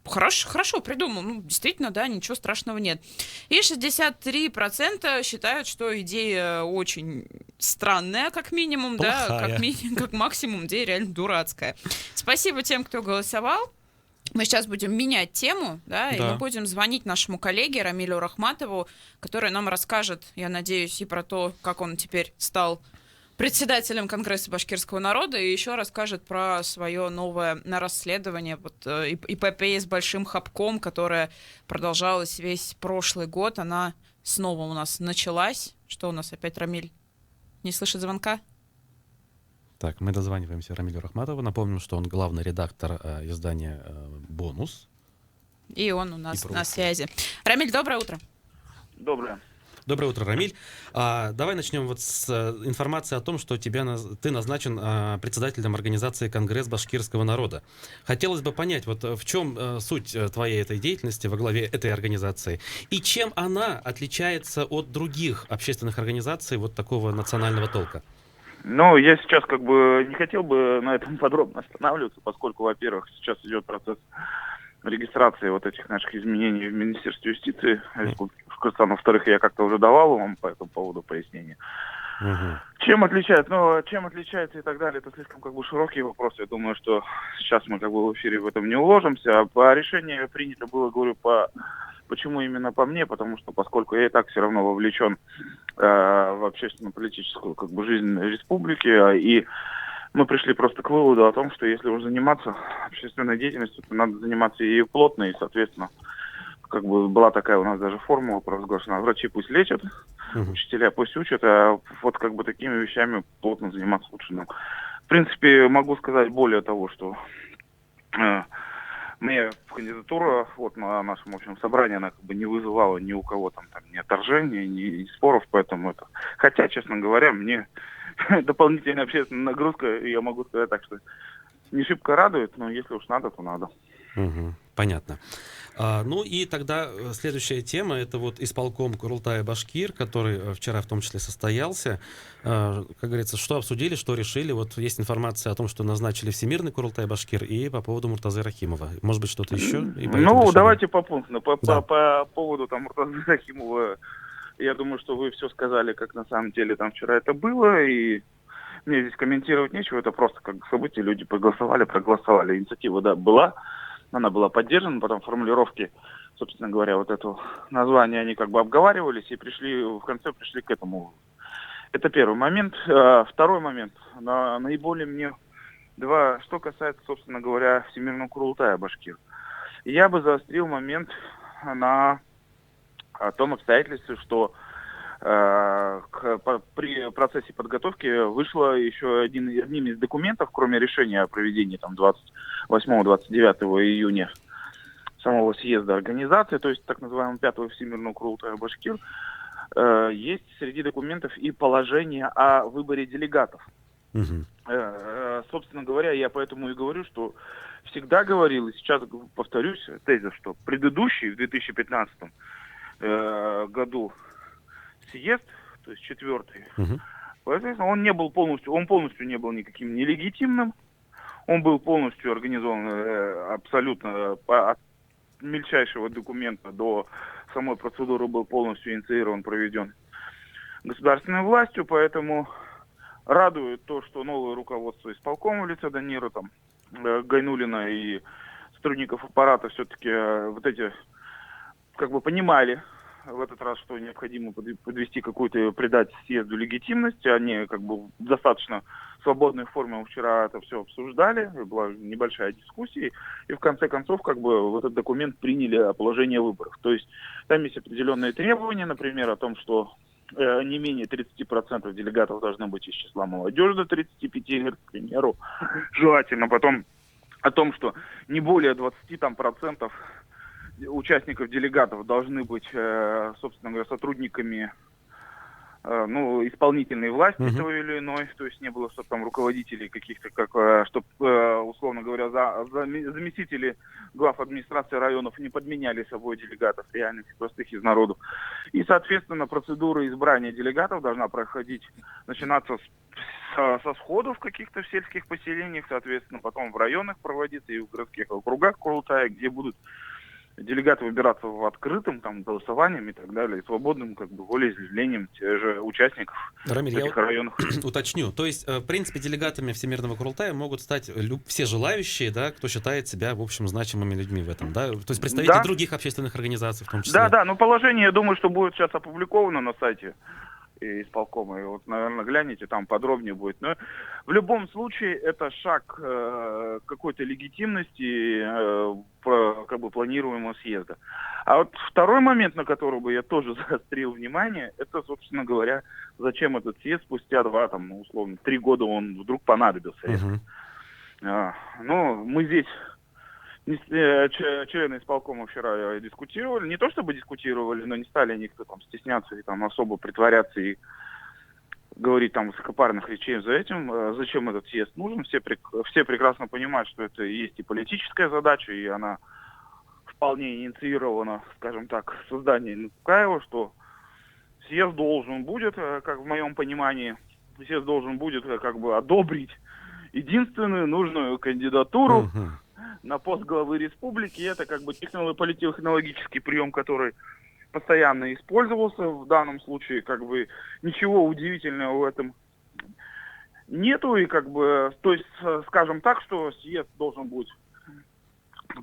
Хорошо придумал. Действительно, да, ничего страшного нет. И 63% считают, что идея очень странная, как минимум, плохая. Да, как максимум, идея реально дурацкая. Спасибо тем, кто голосовал. Мы сейчас будем менять тему, да, и мы будем звонить нашему коллеге Рамилю Рахматову, который нам расскажет, я надеюсь, и про то, как он теперь стал председателем Конгресса башкирского народа, и еще расскажет про свое новое расследование, эпопея с Большим Хабком, которая продолжалась весь прошлый год. Она снова у нас началась. Что у нас опять, Рамиль? Не слышит звонка? Так, мы дозваниваемся Рамилю Рахматову. Напомним, что он главный редактор издания «Бонус». И он у нас на связи. Рамиль, доброе утро. Доброе. Доброе утро, Рамиль. Давай начнем вот с информации о том, что ты назначен председателем организации «Конгресс башкирского народа». Хотелось бы понять, вот в чем суть твоей этой деятельности во главе этой организации и чем она отличается от других общественных организаций вот такого национального толка? Ну, я сейчас не хотел бы на этом подробно останавливаться, поскольку, во-первых, сейчас идет процесс регистрации вот этих наших изменений в Министерстве юстиции Республики Башкортостан. Во-вторых, я как-то уже давал вам по этому поводу пояснение. Чем отличается? Чем отличается и так далее, это слишком широкий вопрос. Я думаю, что сейчас мы в эфире в этом не уложимся. А по решению принято было, говорю, почему именно по мне? Потому что, поскольку я и так все равно вовлечен в общественно-политическую жизнь республики, и мы пришли просто к выводу о том, что если уж заниматься общественной деятельностью, то надо заниматься и плотно, и, соответственно, была такая у нас даже формула провозглашена: врачи пусть лечат, учителя пусть учат, а вот такими вещами плотно заниматься лучше нам. В принципе, могу сказать более того, что мне кандидатура на нашем общем собрании, она не вызывала ни у кого там ни отторжения, ни споров, поэтому это... Хотя, честно говоря, мне дополнительная общественная нагрузка, я могу сказать так, что не шибко радует, но если уж надо, то надо. Понятно. Ну и тогда следующая тема — это вот исполком Курултая Башкир, который вчера в том числе состоялся. Как говорится, что обсудили, что решили. Вот есть информация о том, что назначили Всемирный Курултай Башкир, и по поводу Муртазы Рахимова. Может быть, что-то еще? Давайте попунктно. По поводу Муртазы Рахимова, я думаю, что вы все сказали, как на самом деле там вчера это было, и мне здесь комментировать нечего. Это просто событие, люди проголосовали. Инициатива, была. Она была поддержана, потом формулировки, собственно говоря, вот это название, они обговаривались и в конце пришли к этому. Это первый момент. Второй момент. Наиболее мне что касается, собственно говоря, Всемирного Курултая Башкир. Я бы заострил момент на том обстоятельстве, что при процессе подготовки вышло еще одним из документов, кроме решения о проведении 28-29 июня самого съезда организации, то есть так называемого 5-го Всемирного Курултая Башкир, есть среди документов и положение о выборе делегатов. Собственно говоря, я поэтому и говорю, что всегда говорил, и сейчас повторюсь тезис, что предыдущий в 2015 году съезд, то есть 4-й, он полностью не был никаким нелегитимным, он был полностью организован абсолютно от мельчайшего документа до самой процедуры был полностью инициирован, проведен государственной властью, поэтому радует то, что новое руководство исполкома в лице Данира, Гайнулина и сотрудников аппарата все-таки понимали в этот раз, что необходимо подвести какую-то, придать съезду легитимность. Они в достаточно свободной форме вчера это все обсуждали, была небольшая дискуссия, и в конце концов в этот документ приняли о положении выборов. То есть там есть определенные требования, например, о том, что не менее 30% делегатов должны быть из числа молодежи до 35, к примеру, желательно. Потом о том, что не более 20% участников делегатов должны быть, собственно говоря, сотрудниками исполнительной власти той или иной, то есть не было, чтобы там руководителей каких-то, чтобы, условно говоря, заместители глав администрации районов не подменяли собой делегатов реальных, простых из народу. И, соответственно, процедура избрания делегатов должна начинаться со сходов каких-то в сельских поселениях, соответственно, потом в районах проводиться и в городских округах Курултая, где будут делегаты выбираться в открытом голосованием и так далее, и свободным волеизъявлением тех же участников Рамиль, этих районов. Уточню. То есть, в принципе, делегатами Всемирного Курултая могут стать все желающие, да, кто считает себя, в общем, значимыми людьми в этом, да? То есть представители других общественных организаций в том числе. Да, но положение, я думаю, что будет сейчас опубликовано на сайте исполкома, и вот, наверное, гляните, там подробнее будет. Но в любом случае это шаг какой-то легитимности планируемого съезда. А вот второй момент, на который бы я тоже заострил внимание, это, собственно говоря, зачем этот съезд спустя 3 года он вдруг понадобился. Мы здесь члены исполкома вчера дискутировали, не то чтобы дискутировали, но не стали никто стесняться и особо притворяться и говорить высокопарных речей за этим, зачем этот съезд нужен. Все прекрасно понимают, что это и есть и политическая задача, и она вполне инициирована, скажем так, созданием Тукаева, что съезд должен будет, как в моем понимании, одобрить единственную нужную кандидатуру на пост главы республики. Это политтехнологический прием, который постоянно использовался. В данном случае ничего удивительного в этом нету. И то есть, скажем так, что съезд должен будет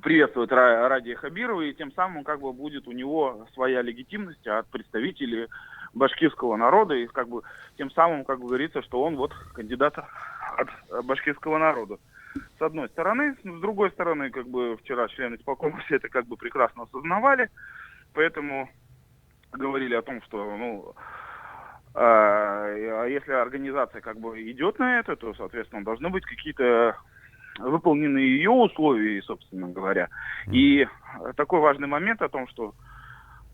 приветствовать Радия Хабирова, и тем самым будет у него своя легитимность от представителей башкирского народа, и тем самым говорится, что он кандидат от башкирского народа. С одной стороны. С другой стороны, вчера члены исполкома все это прекрасно осознавали, поэтому говорили о том, что, если организация идет на это, то, соответственно, должны быть какие-то выполнены ее условия, собственно говоря. И такой важный момент о том, что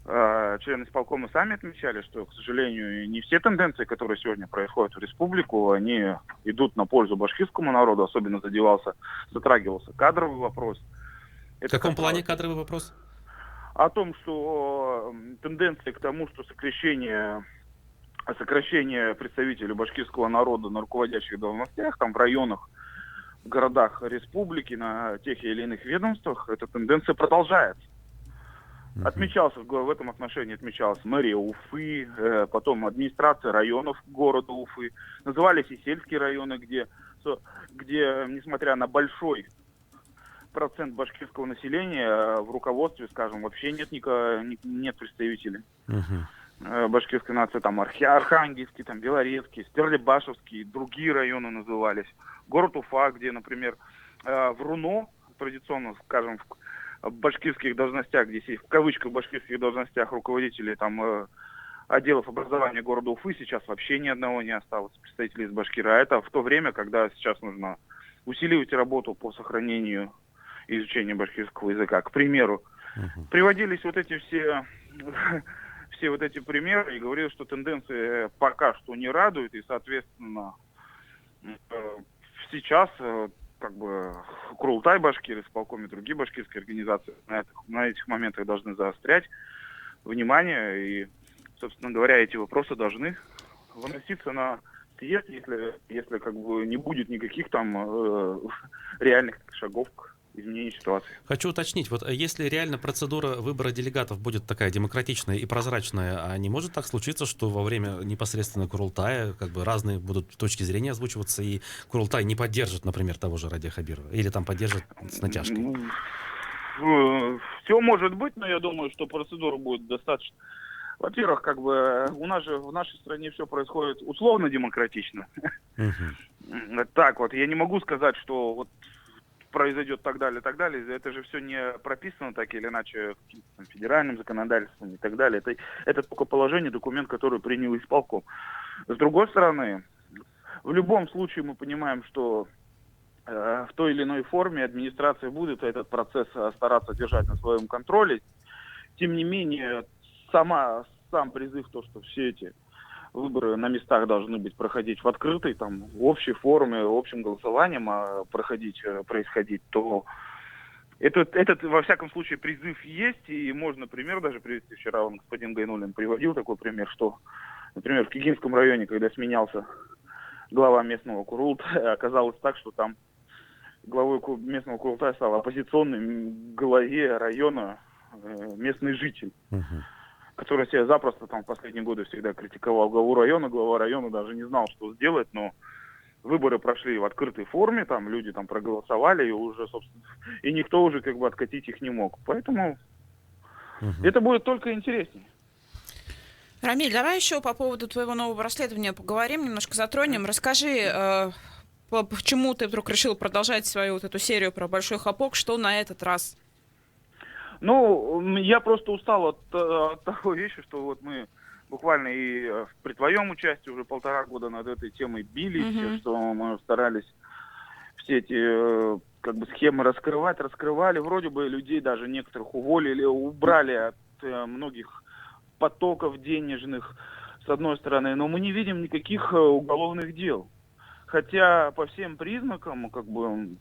члены исполкома сами отмечали, что, к сожалению, не все тенденции, которые сегодня происходят в республику, они идут на пользу башкирскому народу, особенно затрагивался кадровый вопрос. В каком плане кадровый вопрос? О том, что тенденция к тому, что сокращение представителей башкирского народа на руководящих должностях, в районах, в городах республики, на тех или иных ведомствах, эта тенденция продолжается. В этом отношении отмечалась мэрия Уфы, потом администрация районов города Уфы. Назывались и сельские районы, где несмотря на большой процент башкирского населения, в руководстве, скажем, вообще нет представителей башкирской нации. Архангельский, Белорецкий, Стерлибашевский, другие районы назывались. Город Уфа, где, например, в РУНО, традиционно, скажем, в башкирских должностях, здесь в кавычках башкирских должностях руководителей отделов образования города Уфы сейчас вообще ни одного не осталось представителей из Башкира. А это в то время, когда сейчас нужно усиливать работу по сохранению и изучению башкирского языка. К примеру, приводились эти все эти примеры и говорилось, что тенденции пока что не радуют, и, соответственно, сейчас Курултай Башкир, исполком и другие башкирские организации на этих моментах должны заострять внимание, и, собственно говоря, эти вопросы должны выноситься на съезд, если не будет никаких реальных шагов к изменению ситуации. Хочу уточнить, если реально процедура выбора делегатов будет такая демократичная и прозрачная, а не может так случиться, что во время непосредственно Курултая разные будут точки зрения озвучиваться, и Курултай не поддержит, например, того же Радия Хабирова, или поддержит с натяжкой? Все может быть, но я думаю, что процедура будет достаточно. Во-первых, у нас же в нашей стране все происходит условно демократично. Так я не могу сказать, что произойдет так далее. Это же все не прописано так или иначе каким-то федеральным законодательством и так далее. Это только положение, документ, который принял исполком. С другой стороны, в любом случае мы понимаем, что в той или иной форме администрация будет этот процесс стараться держать на своем контроле. Тем не менее, сам призыв, что все эти выборы на местах должны быть проходить в открытой, там, в общей форме, общим голосованием происходить, то этот, во всяком случае, призыв есть, и можно пример даже привести. Вчера господин Гайнуллин приводил такой пример, что, например, в Кигинском районе, когда сменялся глава местного Курултая, оказалось так, что там главой местного Курултая стал оппозиционный главе района местный житель, который себя запросто там в последние годы всегда критиковал главу района. Глава района даже не знал, что сделать, но выборы прошли в открытой форме, там люди там проголосовали, и уже, собственно, и никто уже как бы откатить их не мог. Поэтому это будет только интереснее. Рамиль, давай еще по поводу твоего нового расследования поговорим, немножко затронем. Расскажи, почему ты вдруг решил продолжать свою вот эту серию про Большой Хлопок, что на этот раз? Ну, я просто устал от такой вещи, что вот мы буквально и при твоем участии уже 1,5 года над этой темой бились, что мы старались все эти как бы схемы раскрывали. Вроде бы людей даже некоторых уволили, убрали от многих потоков денежных, с одной стороны, но мы не видим никаких уголовных дел. Хотя по всем признакам, как бы,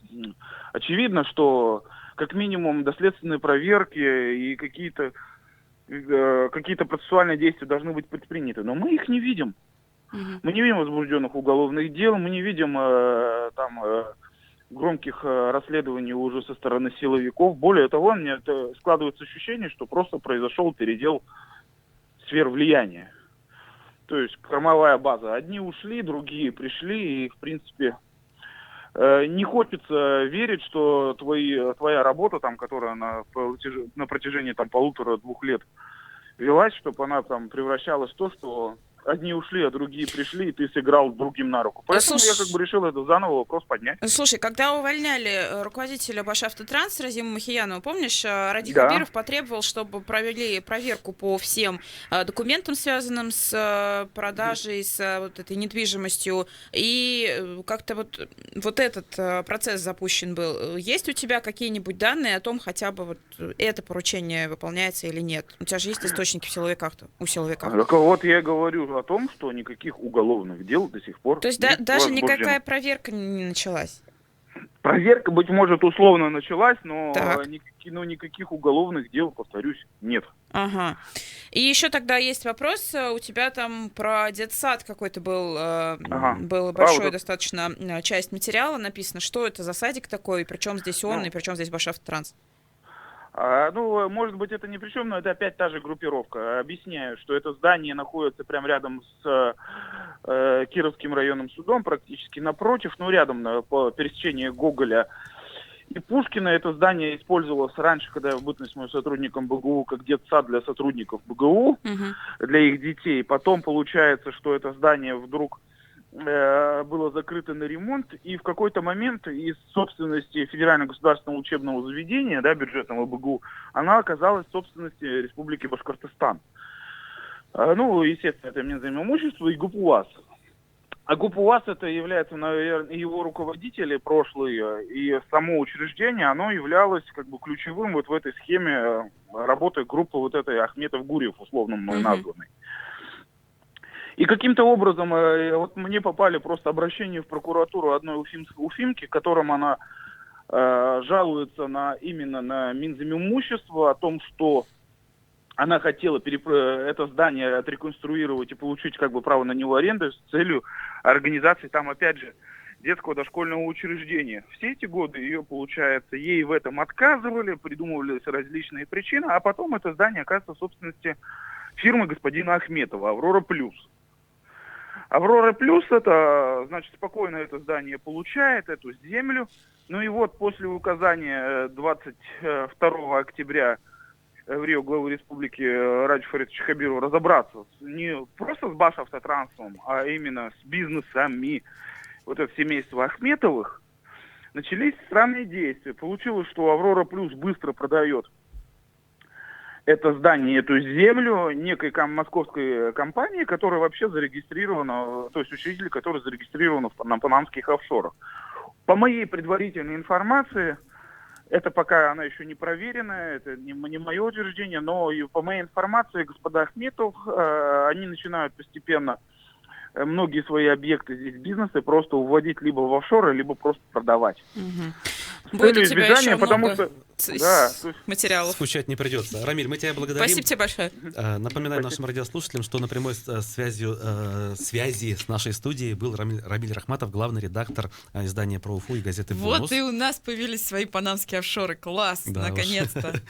очевидно, что как минимум доследственные проверки и какие-то процессуальные действия должны быть предприняты. Но мы их не видим. Мы не видим возбужденных уголовных дел, мы не видим громких расследований уже со стороны силовиков. Более того, у меня складывается ощущение, что просто произошел передел сфер влияния. То есть кормовая база. Одни ушли, другие пришли, и, в принципе, не хочется верить, что твоя работа, там, которая на протяжении там 1,5-2 лет велась, чтобы она там превращалась в то, что одни ушли, а другие пришли, и ты сыграл другим на руку. Поэтому я как бы решил это заново вопрос поднять. Слушай, когда увольняли руководителя Башавтотранс Разима Махиянова, помнишь, Ради Хабиров потребовал, чтобы провели проверку по всем документам, связанным с продажей, с вот этой недвижимостью, и как-то вот этот процесс запущен был. Есть у тебя какие-нибудь данные о том, хотя бы вот это поручение выполняется или нет? У тебя же есть источники у силовиков. Так вот я говорю о том, что никаких уголовных дел до сих пор. То есть даже никакая проверка не началась? Проверка, быть может, условно началась, но никаких уголовных дел, повторюсь, нет. Ага. И еще тогда есть вопрос. У тебя там про детсад какой-то был большой достаточно часть материала написано. Что это за садик такой, и при чем здесь он, и при чем здесь Башавтотранс? Ну, может быть, это ни при чем, но это опять та же группировка. Объясняю, что это здание находится прямо рядом с Кировским районным судом, практически напротив, ну, рядом по пересечению Гоголя и Пушкина. Это здание использовалось раньше, когда я был моим сотрудником БГУ, как детсад для сотрудников БГУ, для их детей. Потом получается, что это здание вдруг было закрыто на ремонт, и в какой-то момент из собственности Федерального государственного учебного заведения, бюджетного БГУ, она оказалась в собственности Республики Башкортостан. Ну, естественно, это Минздрав имущества и ГУПУАС. А ГУПУАС это является, наверное, его руководители прошлые, и само учреждение, оно являлось как бы ключевым вот в этой схеме работы группы вот этой Ахметов-Гурьев, условно мной названной. И каким-то образом вот мне попали просто обращения в прокуратуру одной уфимки, в котором она жалуется именно на Минзимимущество о том, что она хотела это здание отреконструировать и получить как бы право на него аренду с целью организации там, опять же, детского дошкольного учреждения. Все эти годы получается, ей в этом отказывали, придумывались различные причины, а потом это здание оказывается в собственности фирмы господина Ахметова «Аврора Плюс». «Аврора Плюс» это, значит, спокойно это здание получает, эту землю. Ну и вот после указания 22 октября в Рио главы республики Ради Фаридовича Хабирова разобраться не просто с Башавтотрансом, а именно с бизнесами вот это семейство Ахметовых, начались странные действия. Получилось, что «Аврора Плюс» быстро продает это здание, эту землю некой московской компании, которая вообще зарегистрирована, то есть учредитель, который зарегистрирован на панамских офшорах. По моей предварительной информации, это пока она еще не проверена, это не мое утверждение, но и по моей информации, господа Ахметов, они начинают постепенно многие свои объекты здесь бизнеса просто уводить либо в офшоры, либо просто продавать. С Будет целью у тебя избежания, еще потому много что... Да, то есть материалов. Скучать не придется. Рамиль, мы тебя благодарим. Спасибо тебе большое. Напоминаем нашим радиослушателям, что на прямой связи с нашей студией был Рамиль Рахматов, главный редактор издания «Про Уфу» и газеты «Бонус». Вот и у нас появились свои панамские офшоры. Класс, Да уж. наконец-то.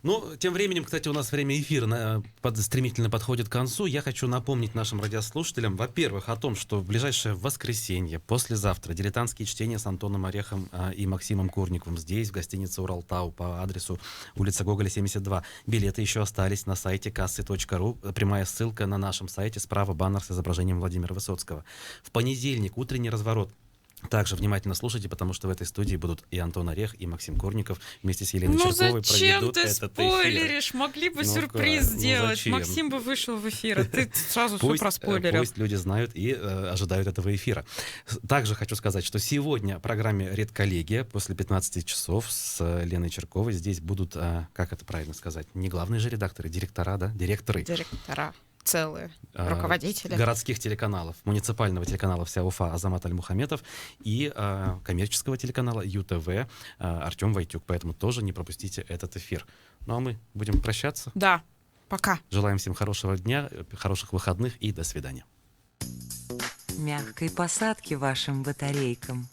Ну, тем временем, кстати, у нас время эфира стремительно подходит к концу. Я хочу напомнить нашим радиослушателям, во-первых, о том, что в ближайшее воскресенье, послезавтра, дилетантские чтения с Антоном Орехом и Максимом Курниковым здесь, в гостинице «Уралтау» по адресу улица Гоголя, 72. Билеты еще остались на сайте кассы.ру. Прямая ссылка на нашем сайте, справа баннер с изображением Владимира Высоцкого. В понедельник утренний разворот. Также внимательно слушайте, потому что в этой студии будут и Антон Орех, и Максим Курников вместе с Еленой Черковой зачем проведут ты этот спойлеришь? Могли бы сюрприз сделать. Зачем? Максим бы вышел в эфир, а ты сразу все Пусть проспойлерил. люди знают и ожидают этого эфира. Также хочу сказать, что сегодня в программе «Редколлегия» после 15 часов с Леной Черковой здесь будут, как это правильно сказать, не главные же редакторы, директора, да? Директоры. Директора. Целые. Руководители. Городских телеканалов. Муниципального телеканала «Вся Уфа» Азамат Аль-Мухаметов и коммерческого телеканала ЮТВ Артем Войтюк. Поэтому тоже не пропустите этот эфир. Ну а мы будем прощаться. Да, пока. Желаем всем хорошего дня, хороших выходных и до свидания. Мягкой посадки вашим батарейкам.